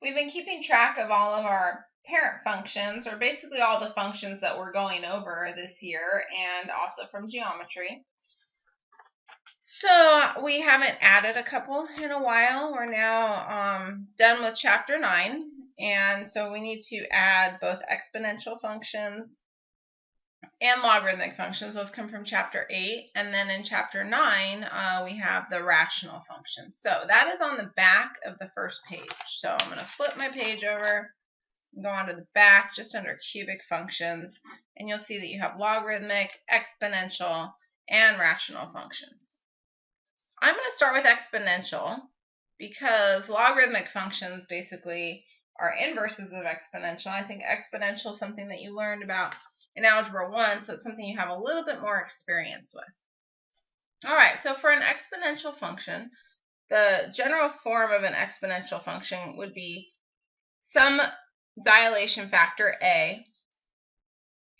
We've been keeping track of all of our parent functions, or basically all the functions that we're going over this year, and also from geometry. So we haven't added a couple in a while. We're now done with chapter 9, and so we need to add both exponential functions and logarithmic functions. Those come from chapter 8, and then in chapter 9 we have the rational functions. So that is on the back of the first page. So I'm going to flip my page over and go on to the back just under cubic functions, and you'll see that you have logarithmic, exponential, and rational functions. I'm going to start with exponential because logarithmic functions basically are inverses of exponential. I think exponential is something that you learned about in Algebra 1, so it's something you have a little bit more experience with. All right, so for an exponential function, the general form of an exponential function would be some dilation factor a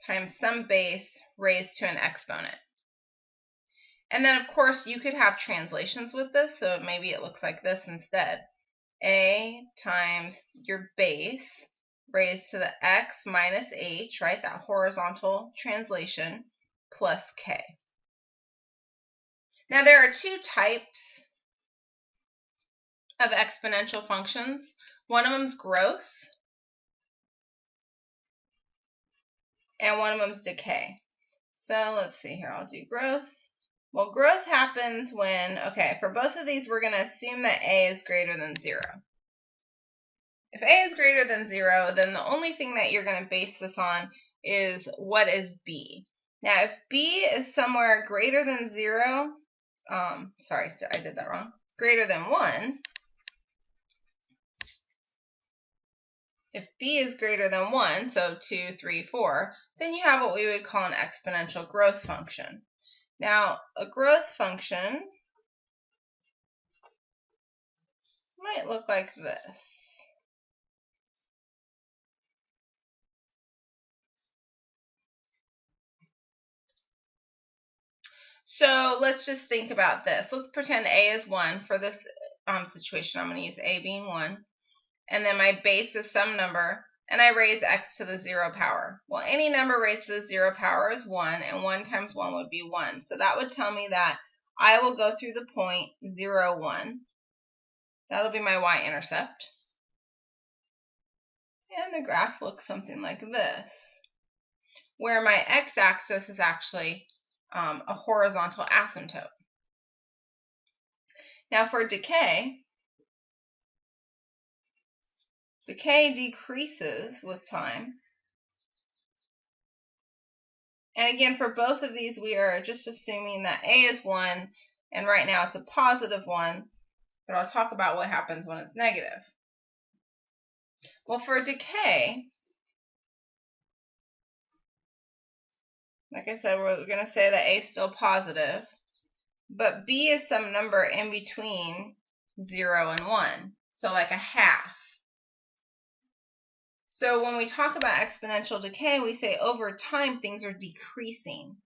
times some base raised to an exponent. And then, of course, you could have translations with this, so maybe it looks like this instead. A times your base raised to the x minus h, right, that horizontal translation, plus k. Now, there are two types of exponential functions. One of them is growth, and one of them is decay. So let's see here. I'll do growth. Well, growth happens when, okay, for both of these, we're going to assume that a is greater than 0. If a is greater than 0, then the only thing that you're going to base this on is what is b. Now, if b is somewhere greater than 0, sorry, I did that wrong, greater than 1, if b is greater than 1, so 2, 3, 4, then you have what we would call an exponential growth function. Now, a growth function might look like this. So let's just think about this. Let's pretend a is 1 for this situation. I'm going to use a being 1. And then my base is some number, and I raise x to the 0 power. Well, any number raised to the 0 power is 1, and 1 times 1 would be 1. So that would tell me that I will go through the point 0, 1. That'll be my y-intercept. And the graph looks something like this, where my x-axis is actually a horizontal asymptote. Now for decay decreases with time. And again, for both of these, we are just assuming that a is 1, and right now it's a positive 1, but I'll talk about what happens when it's negative. Well, for decay, like I said, we're going to say that a is still positive, but b is some number in between 0 and 1, so like a half. So when we talk about exponential decay, we say over time things are decreasing.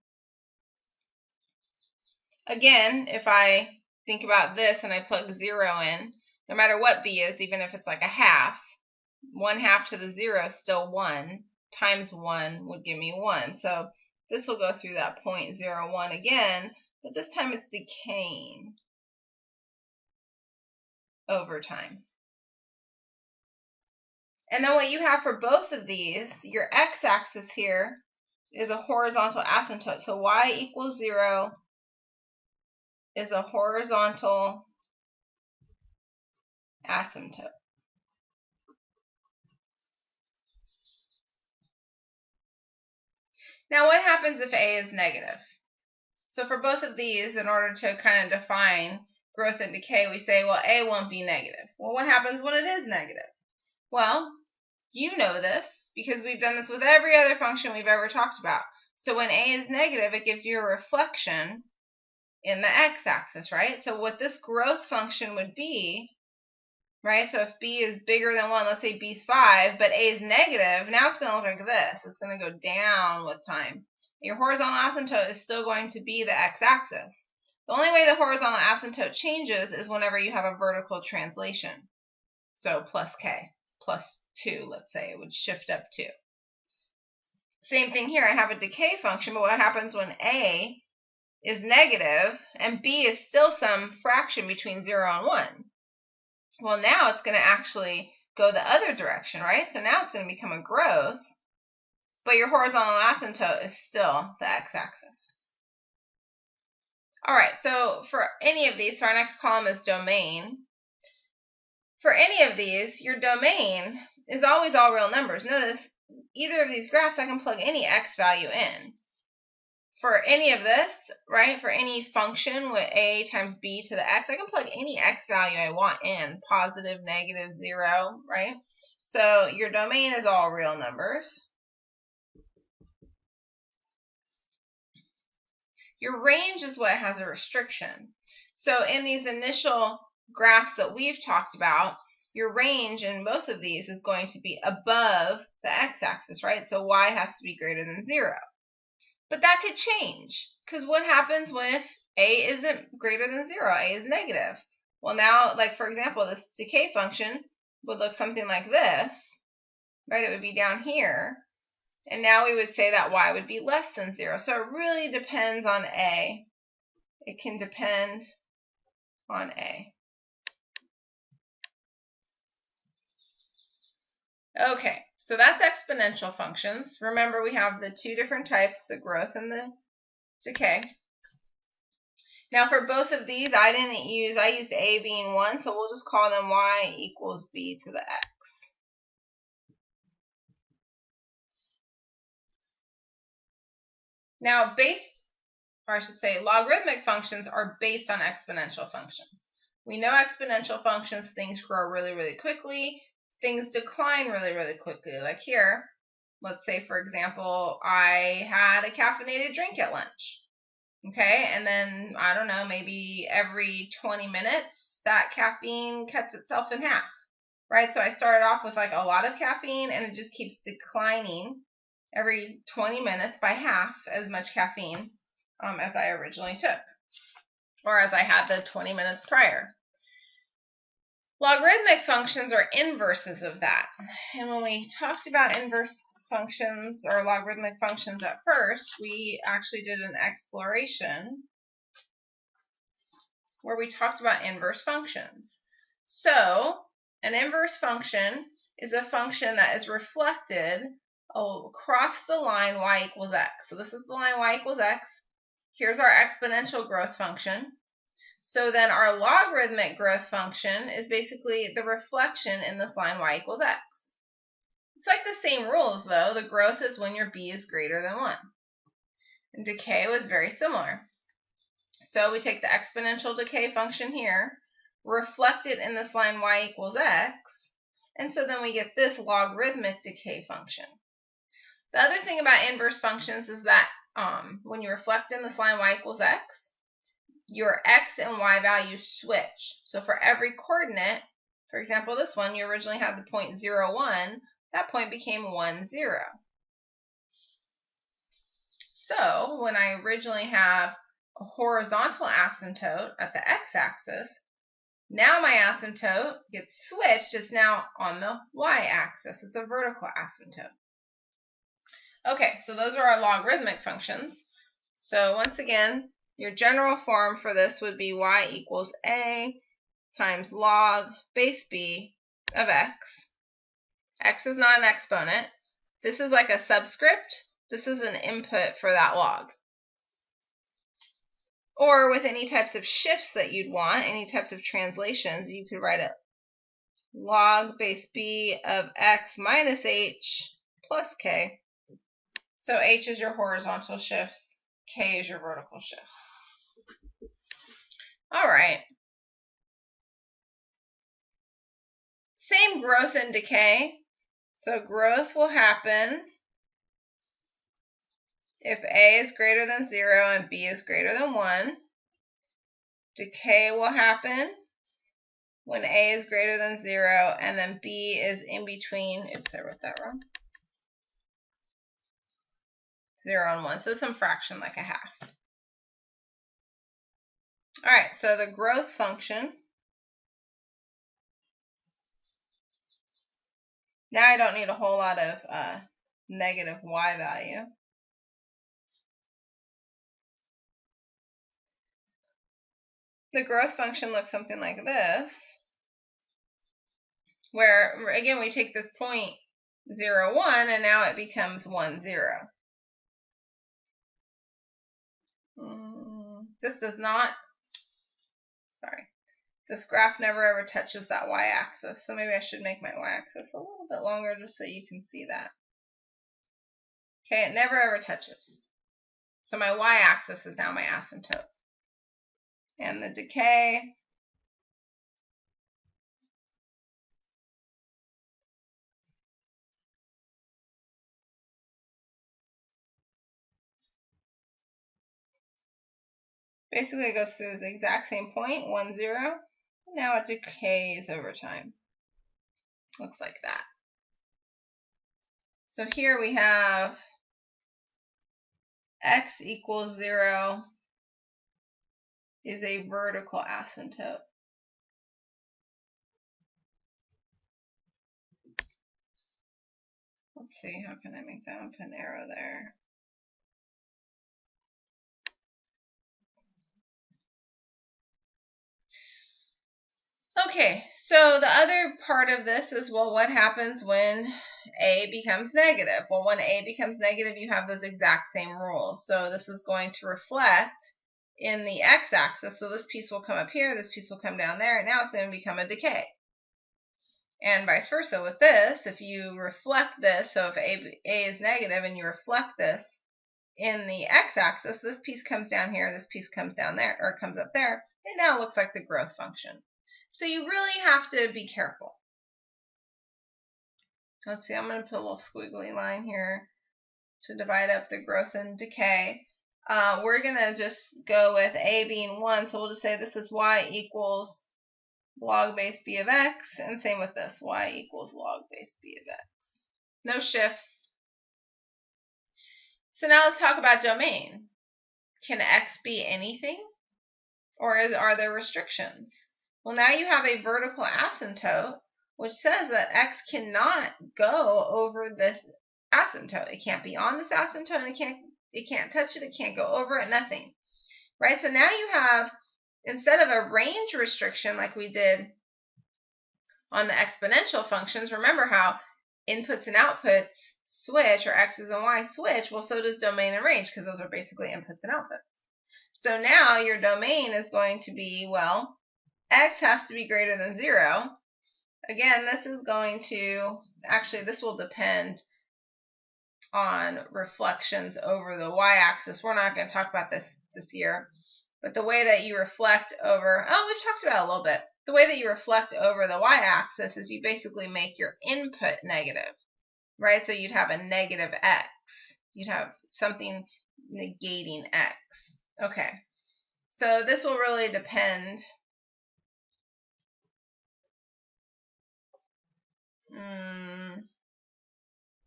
Again, if I think about this and I plug 0 in, no matter what b is, even if it's like a half, 1/2 to the 0 is still 1, times 1 would give me 1. So this will go through that point 0, 1 again, but this time it's decaying over time. And then what you have for both of these, your x-axis here is a horizontal asymptote. So y equals 0 is a horizontal asymptote. Now what happens if a is negative? So for both of these, in order to kind of define growth and decay, we say, well, a won't be negative. Well, what happens when it is negative? Well, you know this because we've done this with every other function we've ever talked about. So when a is negative, it gives you a reflection in the x-axis, right? So what this growth function would be, right? So if b is bigger than 1, let's say b is 5, but a is negative, now it's going to look like this. It's going to go down with time. Your horizontal asymptote is still going to be the x-axis. The only way the horizontal asymptote changes is whenever you have a vertical translation. So plus k. plus 2, let's say. It would shift up 2. Same thing here. I have a decay function, but what happens when A is negative and B is still some fraction between 0 and 1? Well, now it's going to actually go the other direction, right? So now it's going to become a growth, but your horizontal asymptote is still the x-axis. All right, so for any of these, so our next column is domain. For any of these, your domain is always all real numbers. Notice, either of these graphs, I can plug any x value in. For any of this, right, for any function with a times b to the x, I can plug any x value I want in, positive, negative, 0, right? So your domain is all real numbers. Your range is what has a restriction. So in these initial graphs that we've talked about, your range in both of these is going to be above the x-axis, right? So y has to be greater than 0. But that could change, because what happens when if a isn't greater than 0, a is negative? Well, now, like for example, this decay function would look something like this, right? It would be down here. And now we would say that y would be less than 0. So it really depends on a. It can depend on a. Okay, so that's exponential functions. Remember, we have the two different types, the growth and the decay. Now for both of these, I used a being 1, so we'll just call them y equals b to the x. Now logarithmic functions are based on exponential functions. We know exponential functions, things grow really, really quickly. Things decline really, really quickly. Like here, let's say, for example, I had a caffeinated drink at lunch. Okay, and then, I don't know, maybe every 20 minutes, that caffeine cuts itself in half, right? So I started off with like a lot of caffeine, and it just keeps declining every 20 minutes by half as much caffeine as I originally took, or as I had the 20 minutes prior. Logarithmic functions are inverses of that. And when we talked about inverse functions or logarithmic functions at first, we actually did an exploration where we talked about inverse functions. So an inverse function is a function that is reflected across the line y equals x. So this is the line y equals x. Here's our exponential growth function. So then our logarithmic growth function is basically the reflection in this line y equals x. It's like the same rules, though. The growth is when your b is greater than 1. And decay was very similar. So we take the exponential decay function here, reflect it in this line y equals x, and so then we get this logarithmic decay function. The other thing about inverse functions is that when you reflect in this line y equals x, your x and y values switch. So for every coordinate, for example, this one, you originally had the point 0, 1, that point became 1, 0. So when I originally have a horizontal asymptote at the x-axis, now my asymptote gets switched. It's now on the y-axis. It's a vertical asymptote. Okay, so those are our logarithmic functions. So once again, your general form for this would be y equals a times log base b of x. X is not an exponent. This is like a subscript. This is an input for that log. Or with any types of shifts that you'd want, any types of translations, you could write it log base b of x minus h plus k. So h is your horizontal shifts, k is your vertical shifts. All right. Same growth and decay. So growth will happen if a is greater than 0 and b is greater than 1. Decay will happen when a is greater than 0 and then b is in between. Oops, I wrote that wrong. 0 and 1, so some fraction like a half. All right, so the growth function Now I don't need a whole lot of negative y value. The growth function looks something like this, where again we take this point 0, 1, and now it becomes 1, 0. This does not, sorry, this graph never ever touches that y-axis, so maybe I should make my y-axis a little bit longer just so you can see that. Okay, it never ever touches. So my y-axis is now my asymptote. And the decay basically it goes through the exact same point, 1, 0. Now it decays over time. Looks like that. So here we have x equals 0 is a vertical asymptote. Let's see, how can I make that one? Put an arrow there. Okay, so the other part of this is, well, what happens when a becomes negative? Well, when a becomes negative, you have those exact same rules. So this is going to reflect in the x-axis. So this piece will come up here, this piece will come down there, and now it's going to become a decay. And vice versa with this, if you reflect this, so if a is negative and you reflect this in the x-axis, this piece comes down here, this piece comes down there, or comes up there, it now looks like the growth function. So you really have to be careful. Let's see, I'm going to put a little squiggly line here to divide up the growth and decay. We're going to just go with a being 1, so we'll just say this is y equals log base b of x, and same with this, y equals log base b of x. No shifts. So now let's talk about domain. Can x be anything? Or are there restrictions? Well, now you have a vertical asymptote, which says that x cannot go over this asymptote. It can't be on this asymptote, and it can't touch it, it can't go over it, nothing. Right? So now you have, instead of a range restriction like we did on the exponential functions, remember how inputs and outputs switch, or x's and y switch? Well, so does domain and range, because those are basically inputs and outputs. So now your domain is going to be, well, x has to be greater than 0. Again, this is going to, actually this will depend on reflections over the y-axis. We're not going to talk about this year, but the way that you reflect over, we've talked about it a little bit. The way that you reflect over the y-axis is you basically make your input negative, right? So you'd have a negative x. You'd have something negating x. Okay, so this will really depend.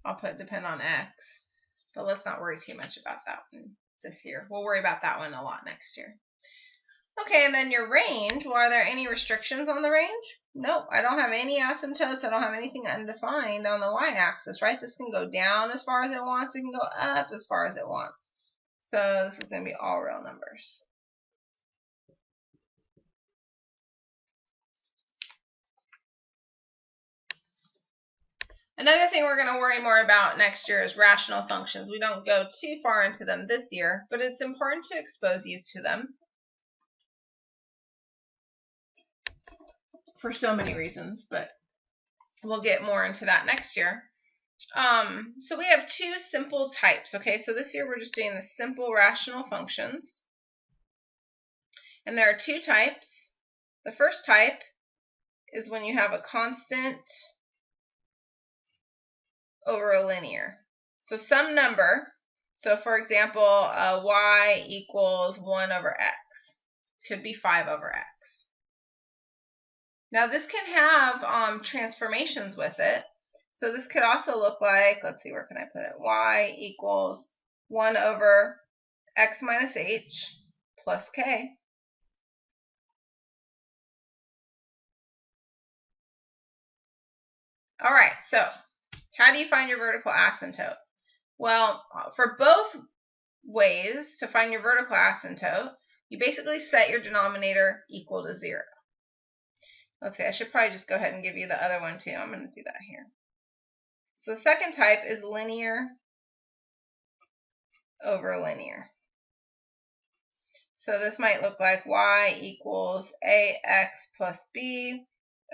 I'll put depend on x, but let's not worry too much about that one this year. We'll worry about that one a lot next year. Okay, and then your range. Well, are there any restrictions on the range? Nope, I don't have any asymptotes. I don't have anything undefined on the y-axis, right? This can go down as far as it wants. It can go up as far as it wants. So this is going to be all real numbers. Another thing we're going to worry more about next year is rational functions. We don't go too far into them this year, but it's important to expose you to them for so many reasons, but we'll get more into that next year. So we have two simple types, okay? So this year we're just doing the simple rational functions. And there are two types. The first type is when you have a constant over a linear. So some number, so for example, y equals 1 over x. Could be 5 over x. Now this can have transformations with it. So this could also look like, let's see, where can I put it? Y equals 1 over x minus h plus k. All right, so How do you find your vertical asymptote? Well, for both ways to find your vertical asymptote, you basically set your denominator equal to 0. Let's see, I should probably just go ahead and give you the other one too. I'm going to do that here. So the second type is linear over linear. So this might look like y equals ax plus b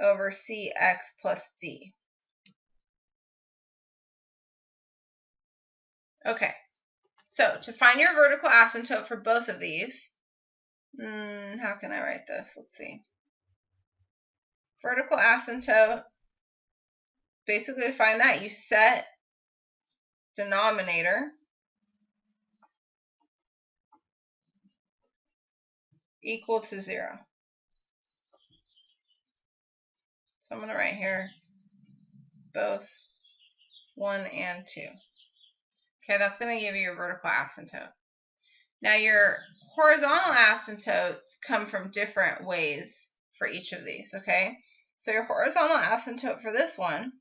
over cx plus d. Okay, so to find your vertical asymptote for both of these, how can I write this? Let's see. Vertical asymptote, basically to find that, you set denominator equal to 0. So I'm going to write here both 1 and 2. Okay, that's going to give you your vertical asymptote. Now your horizontal asymptotes come from different ways for each of these, okay? So your horizontal asymptote for this one,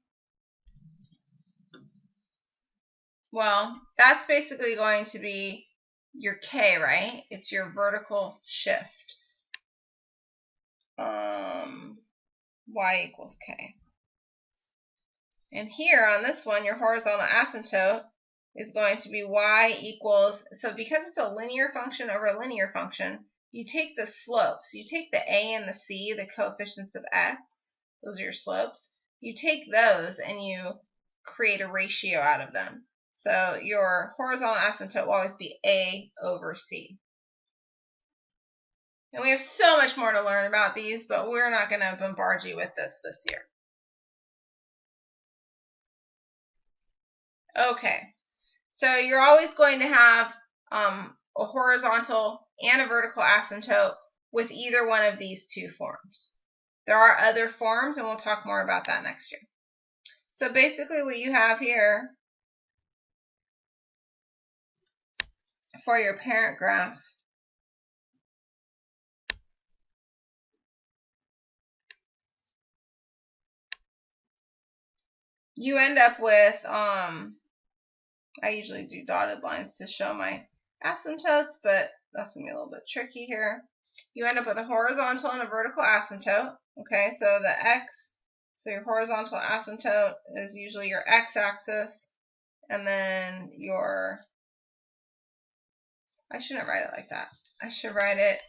well, that's basically going to be your k, right? It's your vertical shift. Y equals k. And here on this one, your horizontal asymptote is going to be y equals, so because it's a linear function over a linear function, you take the slopes. You take the a and the c, the coefficients of x, those are your slopes. You take those and you create a ratio out of them. So your horizontal asymptote will always be a over c. And we have so much more to learn about these, but we're not going to bombard you with this year. Okay, so you're always going to have a horizontal and a vertical asymptote with either one of these two forms. There are other forms, and we'll talk more about that next year. So basically what you have here for your parent graph you end up with, I usually do dotted lines to show my asymptotes, but that's going to be a little bit tricky here. You end up with a horizontal and a vertical asymptote. Okay, so the x, so your horizontal asymptote is usually your x-axis, and then your, I shouldn't write it like that. I should write it,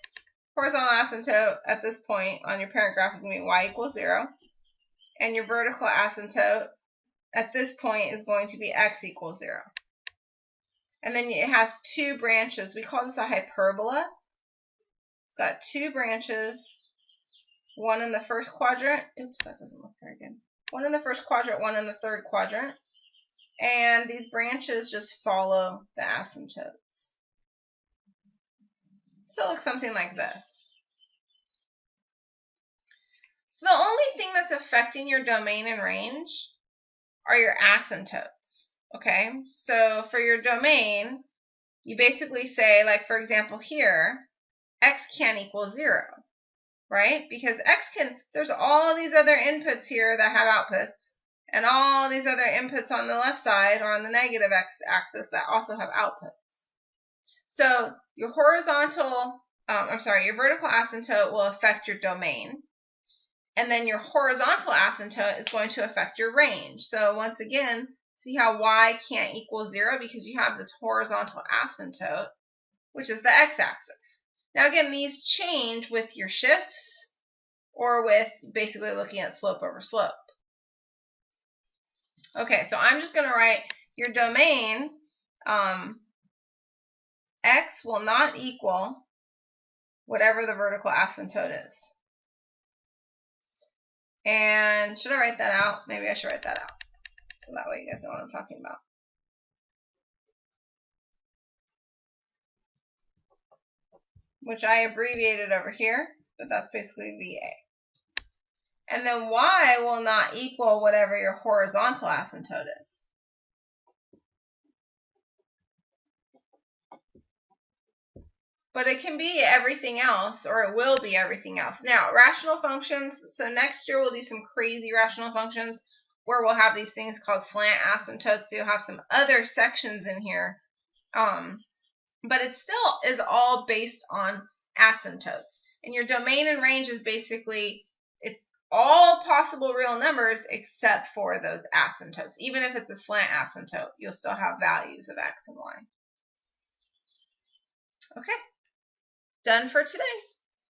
horizontal asymptote at this point on your parent graph is going to be y equals 0, and your vertical asymptote at this point is going to be x equals 0. And then it has two branches. We call this a hyperbola. It's got two branches, one in the first quadrant. Oops, that doesn't look very good. One in the first quadrant, one in the third quadrant. And these branches just follow the asymptotes. So it looks something like this. So the only thing that's affecting your domain and range are your asymptotes. Okay, so for your domain, you basically say, like for example here, x can't equal 0, right? Because x can, there's all these other inputs here that have outputs, and all these other inputs on the left side or on the negative x-axis that also have outputs. So your your vertical asymptote will affect your domain, and then your horizontal asymptote is going to affect your range. So once again, see how y can't equal 0 because you have this horizontal asymptote, which is the x-axis. Now again, these change with your shifts or with basically looking at slope over slope. Okay, so I'm just going to write your domain, x will not equal whatever the vertical asymptote is. And should I write that out? Maybe I should write that out. So that way you guys know what I'm talking about. Which I abbreviated over here, but that's basically VA. And then y will not equal whatever your horizontal asymptote is. But it can be everything else, or it will be everything else. Now, rational functions, so next year we'll do some crazy rational functions. where we'll have these things called slant asymptotes. So you'll have some other sections in here. But it still is all based on asymptotes. And your domain and range is basically, it's all possible real numbers except for those asymptotes. Even if it's a slant asymptote, you'll still have values of x and y. Okay, done for today.